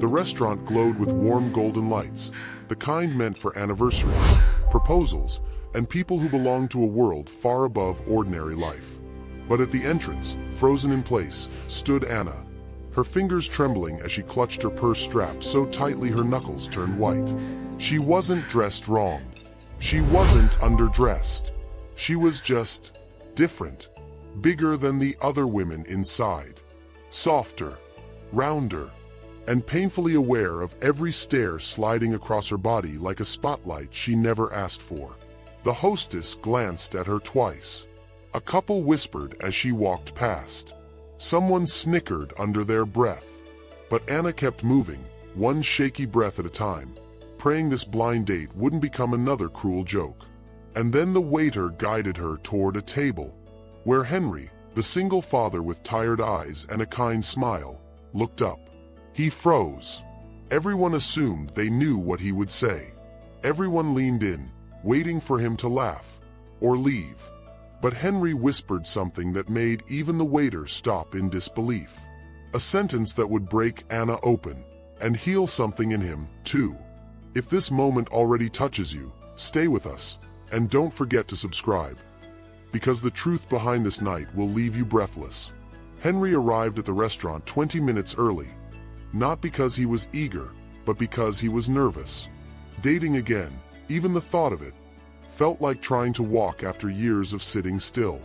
The restaurant glowed with warm golden lights, the kind meant for anniversaries, proposals, and people who belonged to a world far above ordinary life. But at the entrance, frozen in place, stood Anna, her fingers trembling as she clutched her purse strap so tightly her knuckles turned white. She wasn't dressed wrong. She wasn't underdressed. She was just different, bigger than the other women inside, softer, rounder, and painfully aware of every stare sliding across her body like a spotlight she never asked for. The hostess glanced at her twice. A couple whispered as she walked past. Someone snickered under their breath. But Anna kept moving, one shaky breath at a time, praying this blind date wouldn't become another cruel joke. And then the waiter guided her toward a table, where Henry, the single father with tired eyes and a kind smile, looked up. He froze. Everyone assumed they knew what he would say. Everyone leaned in, waiting for him to laugh or leave. But Henry whispered something that made even the waiter stop in disbelief. A sentence that would break Anna open and heal something in him, too. If this moment already touches you, stay with us, and don't forget to subscribe, because the truth behind this night will leave you breathless. Henry arrived at the restaurant 20 minutes early, not because he was eager, but because he was nervous. Dating again, even the thought of it, felt like trying to walk after years of sitting still.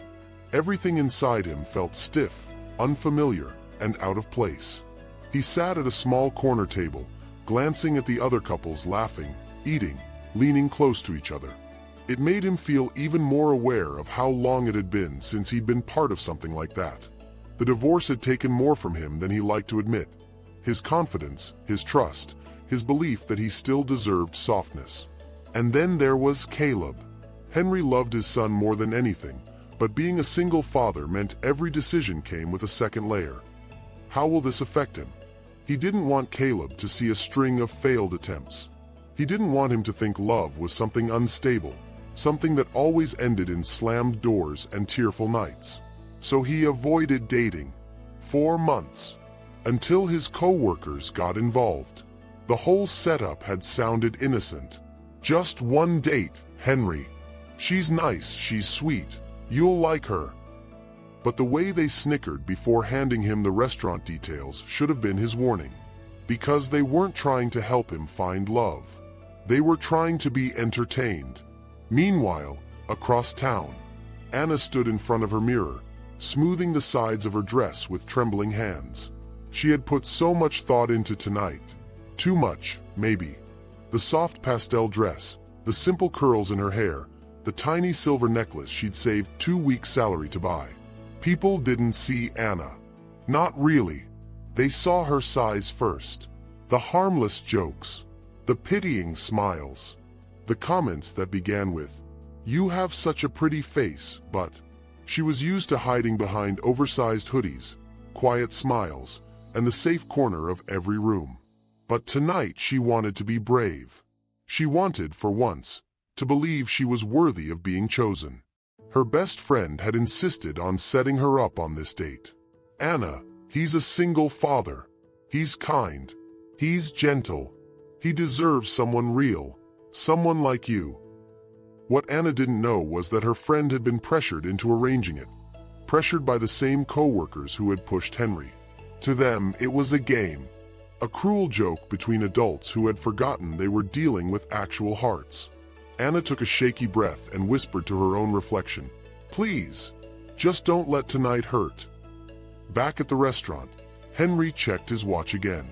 Everything inside him felt stiff, unfamiliar, and out of place. He sat at a small corner table, glancing at the other couples laughing, eating, leaning close to each other. It made him feel even more aware of how long it had been since he'd been part of something like that. The divorce had taken more from him than he liked to admit. His confidence, his trust, his belief that he still deserved softness. And then there was Caleb. Henry loved his son more than anything, but being a single father meant every decision came with a second layer. How will this affect him? He didn't want Caleb to see a string of failed attempts. He didn't want him to think love was something unstable, something that always ended in slammed doors and tearful nights. So he avoided dating. 4 months. Until his co-workers got involved. The whole setup had sounded innocent. Just one date, Henry. She's nice, she's sweet, you'll like her. But the way they snickered before handing him the restaurant details should have been his warning. Because they weren't trying to help him find love. They were trying to be entertained. Meanwhile, across town, Anna stood in front of her mirror, smoothing the sides of her dress with trembling hands. She had put so much thought into tonight. Too much, maybe. The soft pastel dress, the simple curls in her hair, the tiny silver necklace she'd saved 2 weeks' salary to buy. People didn't see Anna. Not really. They saw her size first. The harmless jokes. The pitying smiles. The comments that began with, "You have such a pretty face, but..." She was used to hiding behind oversized hoodies, quiet smiles, and the safe corner of every room. But tonight she wanted to be brave. She wanted, for once, to believe she was worthy of being chosen. Her best friend had insisted on setting her up on this date. "Anna, he's a single father. He's kind. He's gentle. He deserves someone real, someone like you." What Anna didn't know was that her friend had been pressured into arranging it, pressured by the same co-workers who had pushed Henry. To them, it was a game, a cruel joke between adults who had forgotten they were dealing with actual hearts. Anna took a shaky breath and whispered to her own reflection, "Please, just don't let tonight hurt." Back at the restaurant, Henry checked his watch again.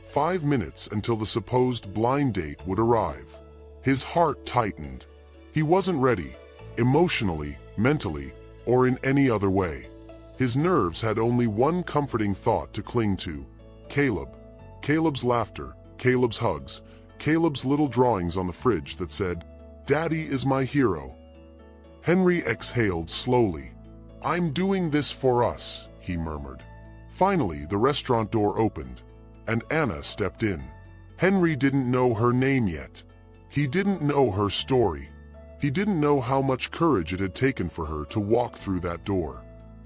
5 minutes until the supposed blind date would arrive. His heart tightened. He wasn't ready, emotionally, mentally, or in any other way. His nerves had only one comforting thought to cling to: Caleb. Caleb's laughter, Caleb's hugs, Caleb's little drawings on the fridge that said, "Daddy is my hero." Henry exhaled slowly. "I'm doing this for us," he murmured. Finally, the restaurant door opened, and Anna stepped in. Henry didn't know her name yet. He didn't know her story. He didn't know how much courage it had taken for her to walk through that door.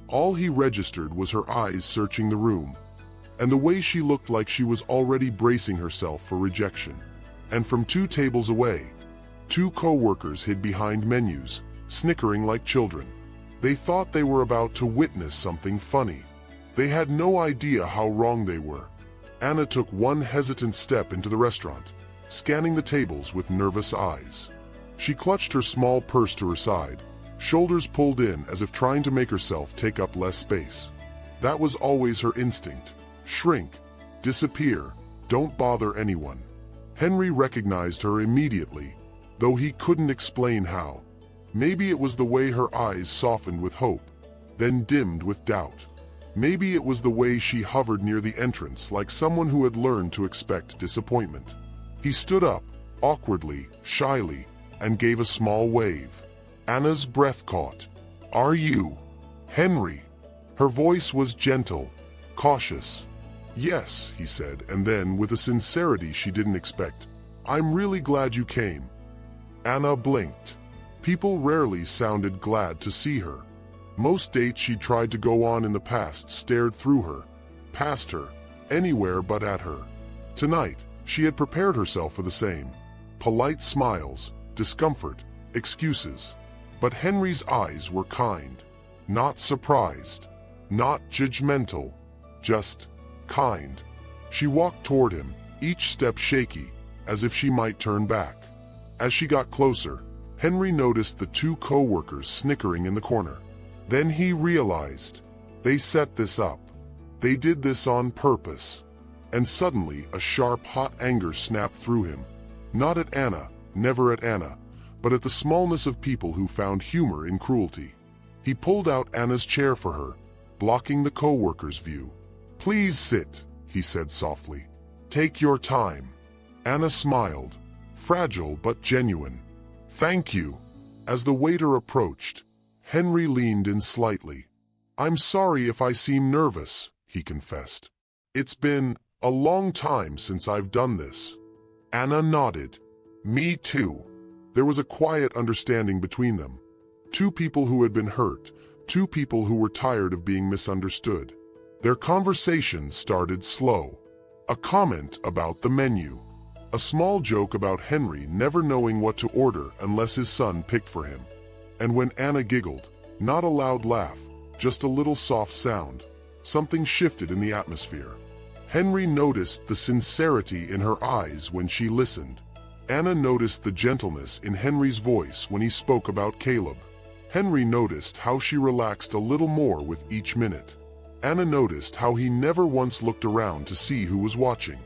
All he registered was her eyes searching the room, and the way she looked like she was already bracing herself for rejection. And from 2 tables away, 2 co-workers hid behind menus, snickering like children. They thought they were about to witness something funny. They had no idea how wrong they were. Anna took one hesitant step into the restaurant, scanning the tables with nervous eyes. She clutched her small purse to her side, shoulders pulled in as if trying to make herself take up less space. That was always her instinct. Shrink, disappear, don't bother anyone. Henry recognized her immediately, though he couldn't explain how. Maybe it was the way her eyes softened with hope, then dimmed with doubt. Maybe it was the way she hovered near the entrance like someone who had learned to expect disappointment. He stood up, awkwardly, shyly, and gave a small wave. Anna's breath caught. "Are you Henry?" Her voice was gentle, cautious. "Yes," he said, and then, with a sincerity she didn't expect, "I'm really glad you came." Anna blinked. People rarely sounded glad to see her. Most dates she'd tried to go on in the past stared through her, past her, anywhere but at her. Tonight, she had prepared herself for the same. Polite smiles, discomfort, excuses. But Henry's eyes were kind, not surprised, not judgmental, just kind. She walked toward him, each step shaky, as if she might turn back. As she got closer, Henry noticed the 2 co-workers snickering in the corner. Then he realized, they set this up. They did this on purpose. And suddenly, a sharp, hot anger snapped through him. Not at Anna, never at Anna, but at the smallness of people who found humor in cruelty. He pulled out Anna's chair for her, blocking the co-worker's view. "Please sit," he said softly. "Take your time." Anna smiled, fragile but genuine. "Thank you." As the waiter approached, Henry leaned in slightly. "I'm sorry if I seem nervous," he confessed. "It's been a long time since I've done this." Anna nodded. "Me too." There was a quiet understanding between them. 2 people who had been hurt, 2 people who were tired of being misunderstood. Their conversation started slow. A comment about the menu. A small joke about Henry never knowing what to order unless his son picked for him. And when Anna giggled, not a loud laugh, just a little soft sound, something shifted in the atmosphere. Henry noticed the sincerity in her eyes when she listened. Anna noticed the gentleness in Henry's voice when he spoke about Caleb. Henry noticed how she relaxed a little more with each minute. Anna noticed how he never once looked around to see who was watching.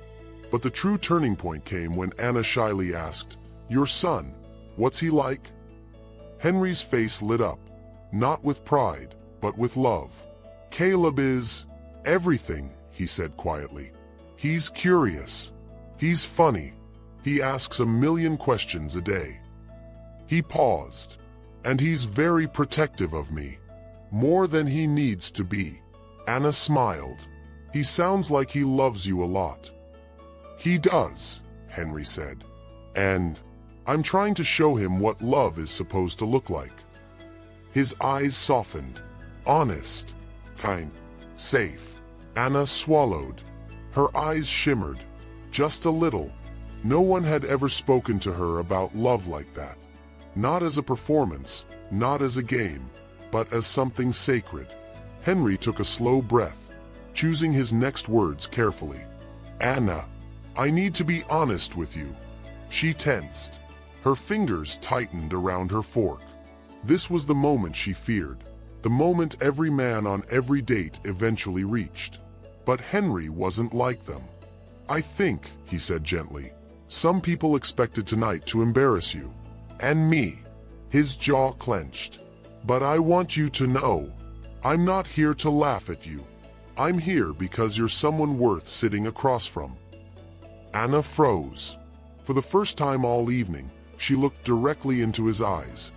But the true turning point came when Anna shyly asked, "Your son, what's he like?" Henry's face lit up, not with pride, but with love. "Caleb is everything," he said quietly. "He's curious. He's funny. He asks a million questions a day." He paused. "And he's very protective of me. More than he needs to be." Anna smiled. "He sounds like he loves you a lot." "He does," Henry said. "And I'm trying to show him what love is supposed to look like." His eyes softened. Honest, kind, safe. Anna swallowed. Her eyes shimmered. Just a little. No one had ever spoken to her about love like that. Not as a performance, not as a game, but as something sacred. Henry took a slow breath, choosing his next words carefully. "Anna, I need to be honest with you." She tensed. Her fingers tightened around her fork. This was the moment she feared, the moment every man on every date eventually reached. But Henry wasn't like them. "I think," he said gently, "some people expected tonight to embarrass you. And me." His jaw clenched. "But I want you to know, I'm not here to laugh at you. I'm here because you're someone worth sitting across from." Anna froze. For the first time all evening, she looked directly into his eyes.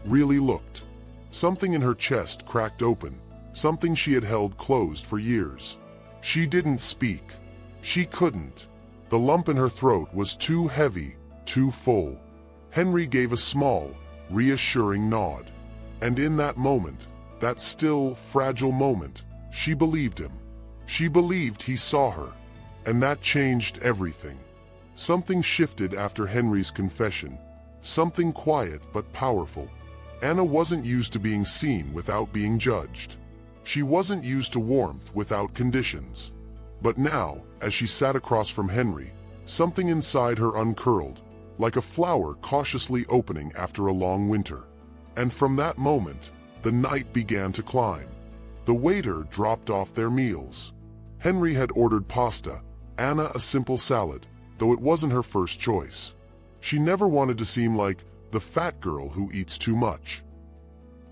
Really looked. Something in her chest cracked open, something she had held closed for years. She didn't speak. She couldn't. The lump in her throat was too heavy, too full. Henry gave a small, reassuring nod. And in that moment, that still, fragile moment, she believed him. She believed he saw her, and that changed everything. Something shifted after Henry's confession, something quiet but powerful. Anna wasn't used to being seen without being judged. She wasn't used to warmth without conditions. But now, as she sat across from Henry, something inside her uncurled, like a flower cautiously opening after a long winter. And from that moment, the night began to climb. The waiter dropped off their meals. Henry had ordered pasta, Anna a simple salad, though it wasn't her first choice. She never wanted to seem like the fat girl who eats too much.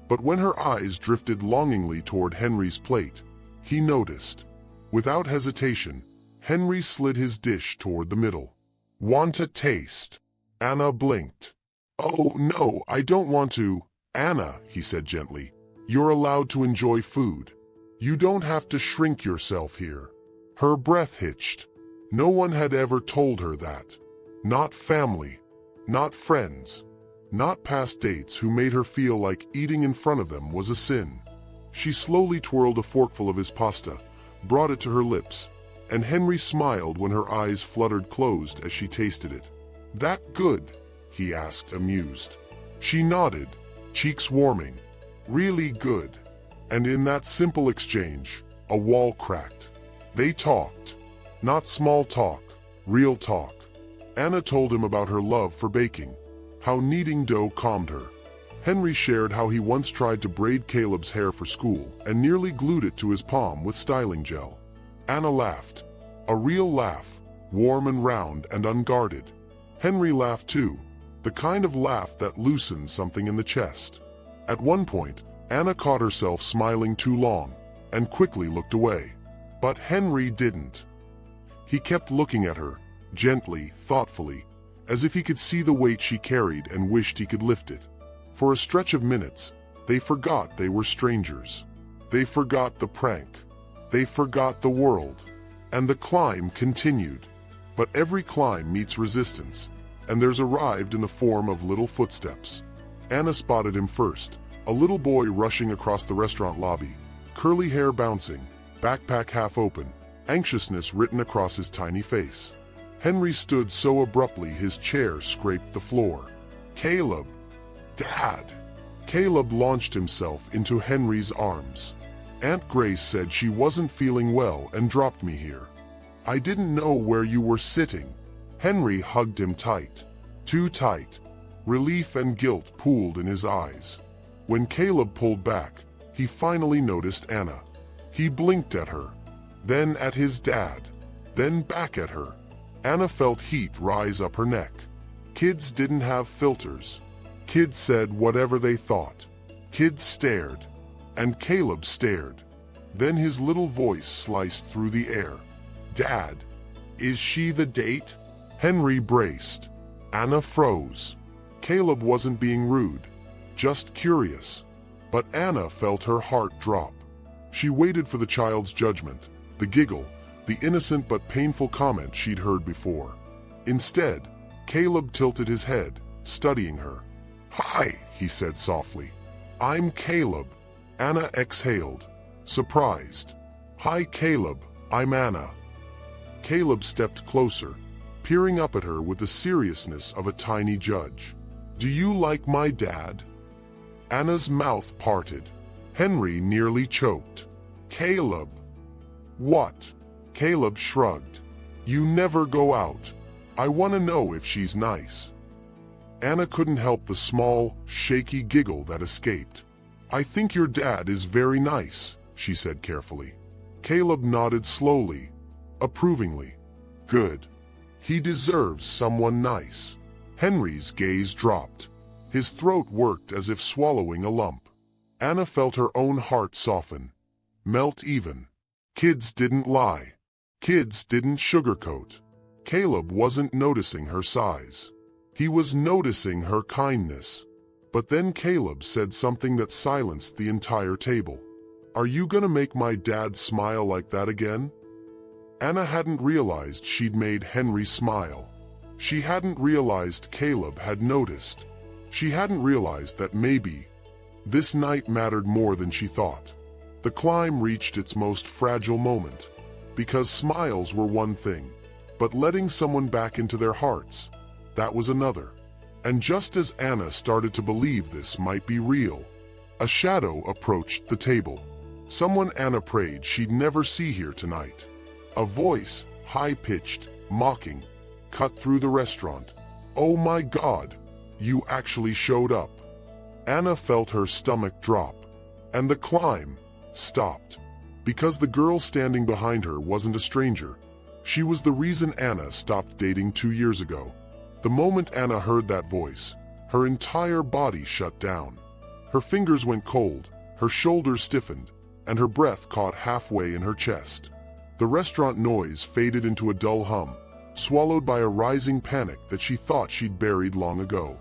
But when her eyes drifted longingly toward Henry's plate, he noticed. Without hesitation, Henry slid his dish toward the middle. "Want a taste?" Anna blinked. "Oh, no, I don't want to." "Anna," he said gently, "you're allowed to enjoy food. You don't have to shrink yourself here." Her breath hitched. No one had ever told her that. Not family, not friends, not past dates who made her feel like eating in front of them was a sin. She slowly twirled a forkful of his pasta, brought it to her lips, and Henry smiled when her eyes fluttered closed as she tasted it. "That good?" he asked, amused. She nodded, cheeks warming. "Really good." And in that simple exchange, a wall cracked. They talked. Not small talk, real talk. Anna told him about her love for baking, how kneading dough calmed her. Henry shared how he once tried to braid Caleb's hair for school and nearly glued it to his palm with styling gel. Anna laughed. A real laugh, warm and round and unguarded. Henry laughed too, the kind of laugh that loosens something in the chest. At one point, Anna caught herself smiling too long and quickly looked away. But Henry didn't. He kept looking at her, gently, thoughtfully, as if he could see the weight she carried and wished he could lift it. For a stretch of minutes, they forgot they were strangers. They forgot the prank. They forgot the world. And the climb continued. But every climb meets resistance, and theirs arrived in the form of little footsteps. Anna spotted him first, a little boy rushing across the restaurant lobby, curly hair bouncing, backpack half open, anxiousness written across his tiny face. Henry stood so abruptly his chair scraped the floor. "Caleb! Dad!" Caleb launched himself into Henry's arms. "Aunt Grace said she wasn't feeling well and dropped me here. I didn't know where you were sitting." Henry hugged him tight. Too tight. Relief and guilt pooled in his eyes. When Caleb pulled back, he finally noticed Anna. He blinked at her, then at his dad, then back at her. Anna felt heat rise up her neck. Kids didn't have filters. Kids said whatever they thought. Kids stared, and Caleb stared. Then his little voice sliced through the air. "Dad, is she the date?" Henry braced. Anna froze. Caleb wasn't being rude, just curious. But Anna felt her heart drop. She waited for the child's judgment, the giggle, the innocent but painful comment she'd heard before. Instead, Caleb tilted his head, studying her. "Hi," he said softly. "I'm Caleb." Anna exhaled, surprised. "Hi, Caleb, I'm Anna." Caleb stepped closer, peering up at her with the seriousness of a tiny judge. "Do you like my dad?" Anna's mouth parted. Henry nearly choked. "Caleb." "What?" Caleb shrugged. "You never go out. I want to know if she's nice." Anna couldn't help the small, shaky giggle that escaped. "I think your dad is very nice," she said carefully. Caleb nodded slowly, approvingly. "Good. He deserves someone nice." Henry's gaze dropped. His throat worked as if swallowing a lump. Anna felt her own heart soften, melt even. Kids didn't lie. Kids didn't sugarcoat. Caleb wasn't noticing her size. He was noticing her kindness. But then Caleb said something that silenced the entire table. "Are you gonna make my dad smile like that again?" Anna hadn't realized she'd made Henry smile. She hadn't realized Caleb had noticed. She hadn't realized that maybe this night mattered more than she thought. The climb reached its most fragile moment. because smiles were one thing, but letting someone back into their hearts, that was another. And just as Anna started to believe this might be real, a shadow approached the table. Someone Anna prayed she'd never see here tonight. A voice, high-pitched, mocking, cut through the restaurant. "Oh my God, you actually showed up." Anna felt her stomach drop, and the climb stopped. Because the girl standing behind her wasn't a stranger. She was the reason Anna stopped dating 2 years ago. The moment Anna heard that voice, her entire body shut down. Her fingers went cold, her shoulders stiffened, and her breath caught halfway in her chest. The restaurant noise faded into a dull hum, swallowed by a rising panic that she thought she'd buried long ago.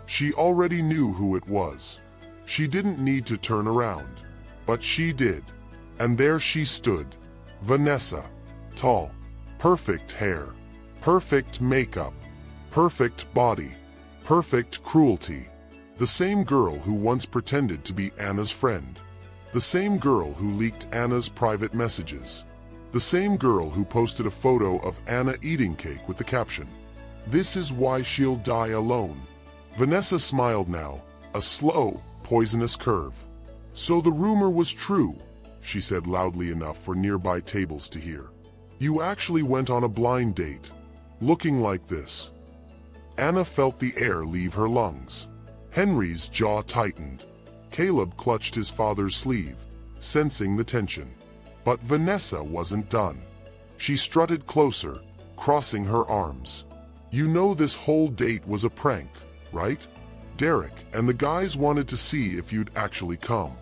She already knew who it was. She didn't need to turn around, but she did. And there she stood, Vanessa. Tall, perfect hair, perfect makeup, perfect body, perfect cruelty. The same girl who once pretended to be Anna's friend. The same girl who leaked Anna's private messages. The same girl who posted a photo of Anna eating cake with the caption, "This is why she'll die alone." Vanessa smiled now, a slow, poisonous curve. "So the rumor was true," she said loudly enough for nearby tables to hear. "You actually went on a blind date, looking like this." Anna felt the air leave her lungs. Henry's jaw tightened. Caleb clutched his father's sleeve, sensing the tension. But Vanessa wasn't done. She strutted closer, crossing her arms. "You know this whole date was a prank, right? Derek and the guys wanted to see if you'd actually come.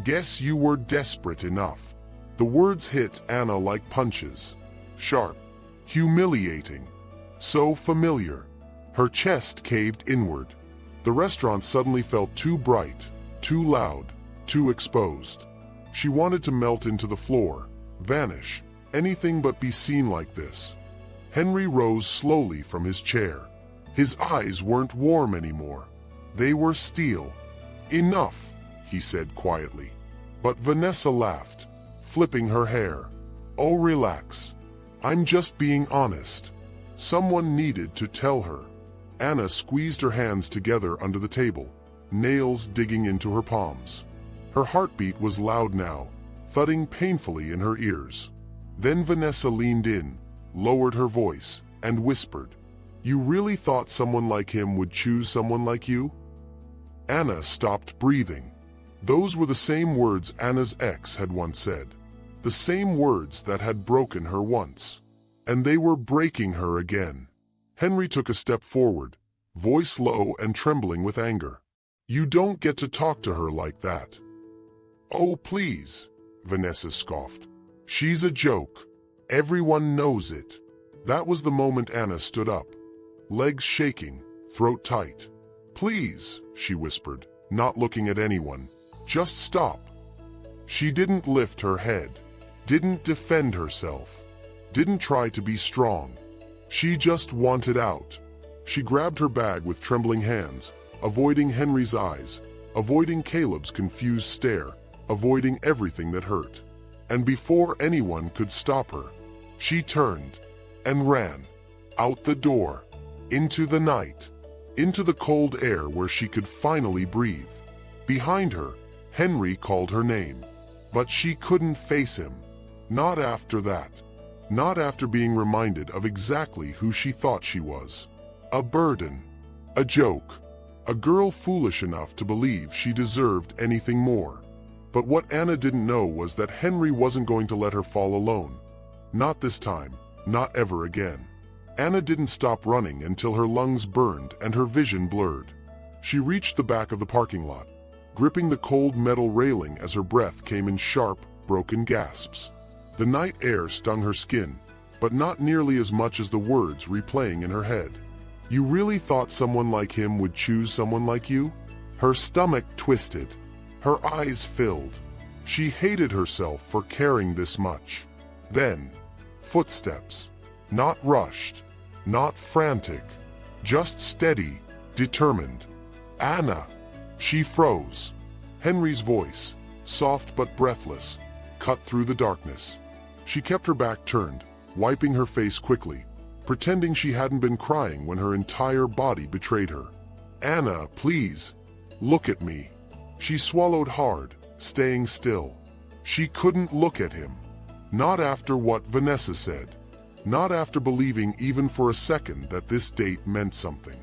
Guess you were desperate enough." The words hit Anna like punches. Sharp, humiliating, so familiar. Her chest caved inward. The restaurant suddenly felt too bright, too loud, too exposed. She wanted to melt into the floor, vanish, anything but be seen like this. Henry rose slowly from his chair. His eyes weren't warm anymore. They were steel. "Enough," he said quietly. But Vanessa laughed, flipping her hair. "Oh, relax. I'm just being honest. Someone needed to tell her." Anna squeezed her hands together under the table, nails digging into her palms. Her heartbeat was loud now, thudding painfully in her ears. Then Vanessa leaned in, lowered her voice, and whispered, "You really thought someone like him would choose someone like you?" Anna stopped breathing. Those were the same words Anna's ex had once said. The same words that had broken her once. And they were breaking her again. Henry took a step forward, voice low and trembling with anger. "You don't get to talk to her like that." "Oh, please," Vanessa scoffed. "She's a joke. Everyone knows it." That was the moment Anna stood up, legs shaking, throat tight. "Please," she whispered, not looking at anyone. "Just stop." She didn't lift her head, didn't defend herself, didn't try to be strong. She just wanted out. She grabbed her bag with trembling hands, avoiding Henry's eyes, avoiding Caleb's confused stare, avoiding everything that hurt. And before anyone could stop her, she turned and ran, out the door, into the night, into the cold air where she could finally breathe. Behind her, Henry called her name, but she couldn't face him. Not after that. Not after being reminded of exactly who she thought she was. A burden. A joke. A girl foolish enough to believe she deserved anything more. But what Anna didn't know was that Henry wasn't going to let her fall alone. Not this time. Not ever again. Anna didn't stop running until her lungs burned and her vision blurred. She reached the back of the parking lot, gripping the cold metal railing as her breath came in sharp, broken gasps. The night air stung her skin, but not nearly as much as the words replaying in her head. "You really thought someone like him would choose someone like you?" Her stomach twisted. Her eyes filled. She hated herself for caring this much. Then, footsteps. Not rushed, not frantic, just steady, determined. "Anna!" She froze. Henry's voice, soft but breathless, cut through the darkness. She kept her back turned, wiping her face quickly, pretending she hadn't been crying when her entire body betrayed her. "Anna, please, look at me." She swallowed hard, staying still. She couldn't look at him. Not after what Vanessa said. Not after believing even for a second that this date meant something.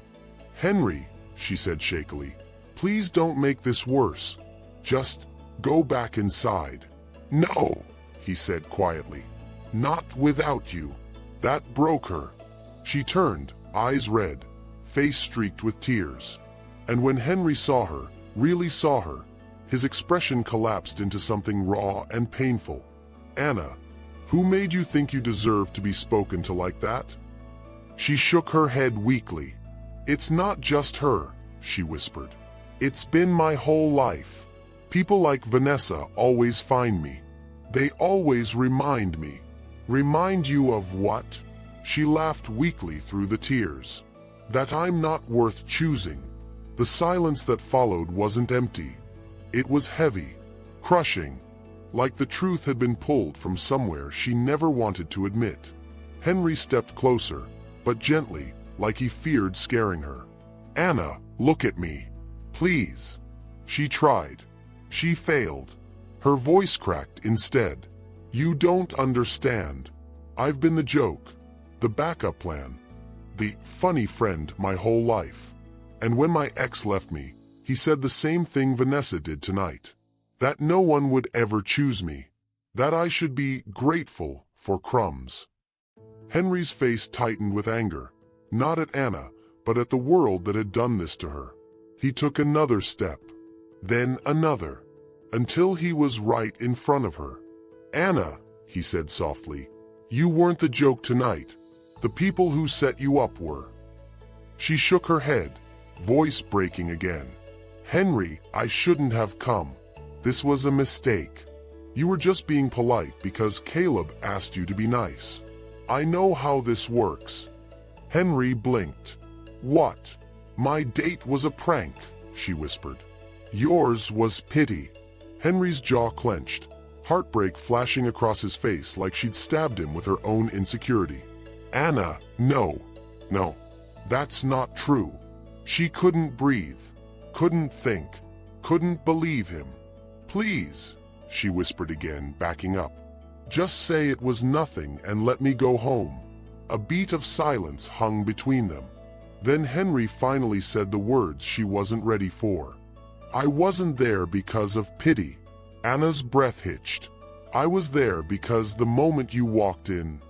"Henry," she said shakily, "please don't make this worse. Just go back inside." "No," he said quietly. "Not without you." That broke her. She turned, eyes red, face streaked with tears. And when Henry saw her, really saw her, his expression collapsed into something raw and painful. "Anna, who made you think you deserved to be spoken to like that?" She shook her head weakly. "It's not just her," she whispered. "It's been my whole life. People like Vanessa always find me. They always remind me." "Remind you of what?" She laughed weakly through the tears. "That I'm not worth choosing." The silence that followed wasn't empty. It was heavy, crushing, like the truth had been pulled from somewhere she never wanted to admit. Henry stepped closer, but gently, like he feared scaring her. "Anna, look at me. Please." She tried. She failed. Her voice cracked instead. "You don't understand. I've been the joke, the backup plan, the funny friend my whole life. And when my ex left me, he said the same thing Vanessa did tonight. That no one would ever choose me. That I should be grateful for crumbs." Henry's face tightened with anger, not at Anna, but at the world that had done this to her. He took another step, then another, until he was right in front of her. "Anna," he said softly, "you weren't the joke tonight. The people who set you up were." She shook her head, voice breaking again. "Henry, I shouldn't have come. This was a mistake. You were just being polite because Caleb asked you to be nice. I know how this works." Henry blinked. "What?" "My date was a prank," she whispered. "Yours was pity." Henry's jaw clenched, heartbreak flashing across his face like she'd stabbed him with her own insecurity. "Anna, no, no, that's not true." She couldn't breathe, couldn't think, couldn't believe him. "Please," she whispered again, backing up. "Just say it was nothing and let me go home." A beat of silence hung between them. Then Henry finally said the words she wasn't ready for. "I wasn't there because of pity." Anna's breath hitched. "I was there because the moment you walked in,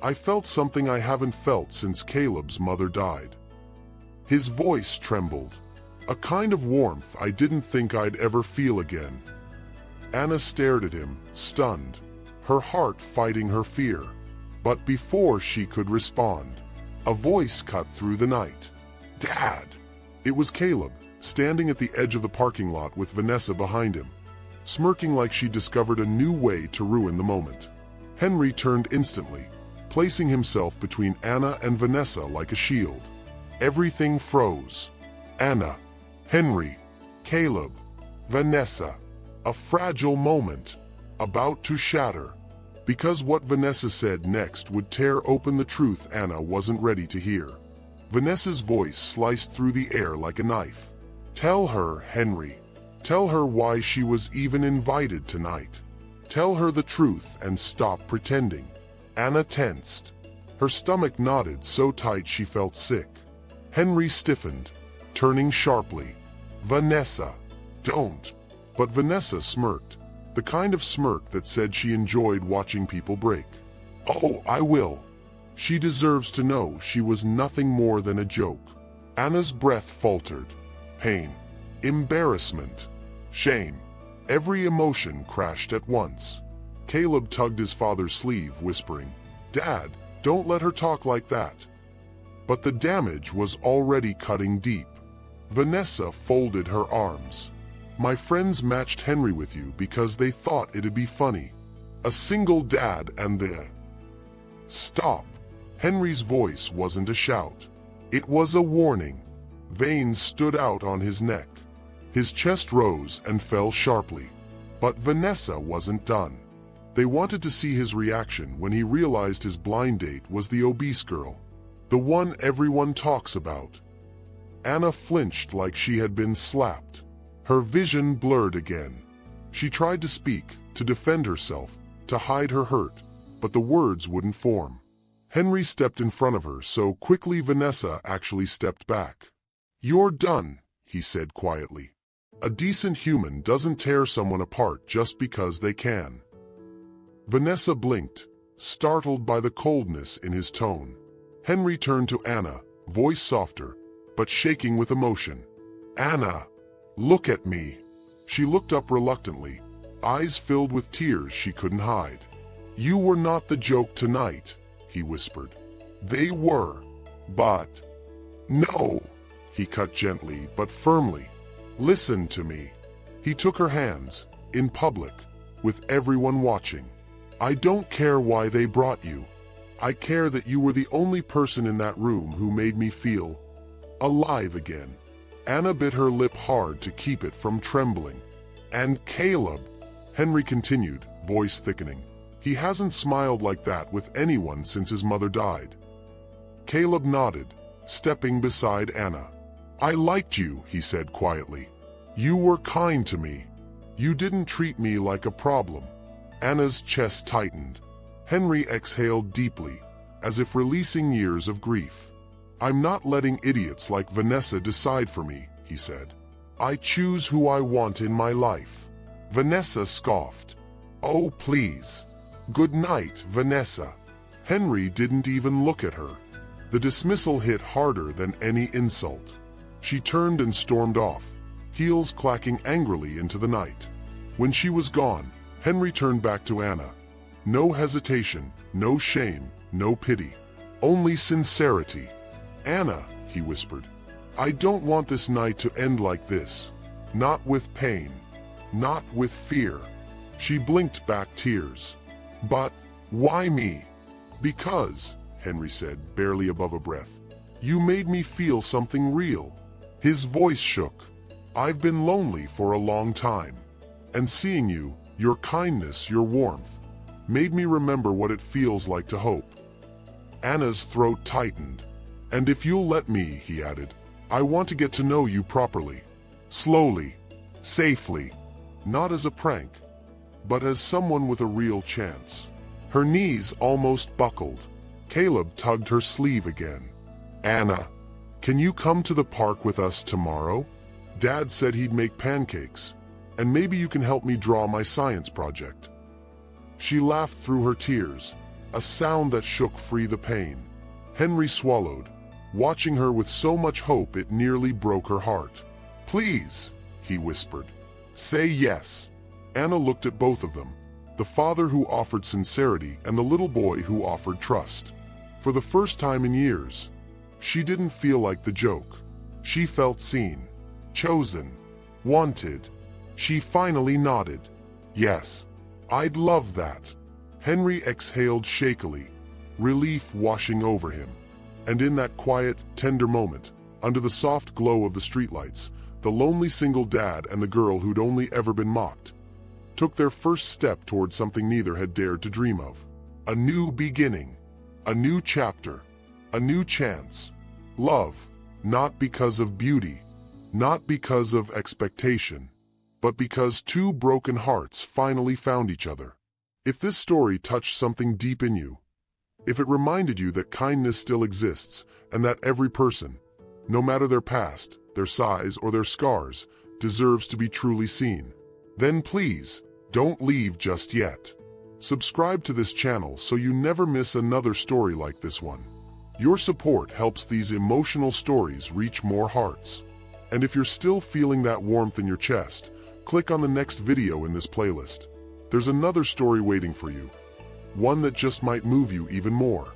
I felt something I haven't felt since Caleb's mother died." His voice trembled, a kind of warmth I didn't think I'd ever feel again. Anna stared at him, stunned, her heart fighting her fear. But before she could respond, a voice cut through the night. "Dad!" It was Caleb, standing at the edge of the parking lot with Vanessa behind him, smirking like she discovered a new way to ruin the moment. Henry turned instantly, placing himself between Anna and Vanessa like a shield. Everything froze. Anna, Henry, Caleb, Vanessa. A fragile moment, about to shatter. Because what Vanessa said next would tear open the truth Anna wasn't ready to hear. Vanessa's voice sliced through the air like a knife. "Tell her, Henry. Tell her why she was even invited tonight. Tell her the truth and stop pretending." Anna tensed. Her stomach knotted so tight she felt sick. Henry stiffened, turning sharply. "Vanessa, don't." But Vanessa smirked, the kind of smirk that said she enjoyed watching people break. "Oh, I will. She deserves to know she was nothing more than a joke." Anna's breath faltered. Pain, embarrassment, shame. Every emotion crashed at once. Caleb tugged his father's sleeve, whispering, "Dad, don't let her talk like that." But the damage was already cutting deep. Vanessa folded her arms. "My friends matched Henry with you because they thought it'd be funny. A single dad and the..." "Stop." Henry's voice wasn't a shout. It was a warning. Veins stood out on his neck. His chest rose and fell sharply. But Vanessa wasn't done. They wanted to see his reaction when he realized his blind date was the obese girl, the one everyone talks about. Anna flinched like she had been slapped. Her vision blurred again. She tried to speak, to defend herself, to hide her hurt, but the words wouldn't form. Henry stepped in front of her so quickly Vanessa actually stepped back. "You're done," he said quietly. "A decent human doesn't tear someone apart just because they can." Vanessa blinked, startled by the coldness in his tone. Henry turned to Anna, voice softer, but shaking with emotion. "Anna, look at me." She looked up reluctantly, eyes filled with tears she couldn't hide. "You were not the joke tonight," he whispered. "They were, but—" "No," he cut gently but firmly. "Listen to me." He took her hands, in public, with everyone watching. "I don't care why they brought you. I care that you were the only person in that room who made me feel alive again." Anna bit her lip hard to keep it from trembling. "And Caleb," Henry continued, voice thickening. "He hasn't smiled like that with anyone since his mother died." Caleb nodded, stepping beside Anna. "I liked you," he said quietly. "You were kind to me. You didn't treat me like a problem." Anna's chest tightened. Henry exhaled deeply, as if releasing years of grief. "I'm not letting idiots like Vanessa decide for me," he said. "I choose who I want in my life." Vanessa scoffed. "Oh, please. Good night, Vanessa." Henry didn't even look at her. The dismissal hit harder than any insult. She turned and stormed off, heels clacking angrily into the night. When she was gone, Henry turned back to Anna. No hesitation, no shame, no pity. Only sincerity. "Anna," he whispered, "I don't want this night to end like this. Not with pain. Not with fear." She blinked back tears. "But why me?" "Because," Henry said, barely above a breath, "you made me feel something real." His voice shook. "I've been lonely for a long time. And seeing you, your kindness, your warmth, made me remember what it feels like to hope." Anna's throat tightened. "And if you'll let me," he added, "I want to get to know you properly. Slowly. Safely. Not as a prank, but as someone with a real chance." Her knees almost buckled. Caleb tugged her sleeve again. "Anna, can you come to the park with us tomorrow? Dad said he'd make pancakes, and maybe you can help me draw my science project." She laughed through her tears, a sound that shook free the pain. Henry swallowed, watching her with so much hope it nearly broke her heart. "Please," he whispered, "say yes." Anna looked at both of them, the father who offered sincerity and the little boy who offered trust. For the first time in years, she didn't feel like the joke. She felt seen, chosen, wanted. She finally nodded. "Yes, I'd love that." Henry exhaled shakily, relief washing over him. And in that quiet, tender moment, under the soft glow of the streetlights, the lonely single dad and the girl who'd only ever been mocked took their first step toward something neither had dared to dream of. A new beginning, a new chapter, a new chance. Love, not because of beauty, not because of expectation, but because two broken hearts finally found each other. If this story touched something deep in you, if it reminded you that kindness still exists and that every person, no matter their past, their size, or their scars, deserves to be truly seen, then please, don't leave just yet. Subscribe to this channel so you never miss another story like this one. Your support helps these emotional stories reach more hearts. And if you're still feeling that warmth in your chest, click on the next video in this playlist. There's another story waiting for you, one that just might move you even more.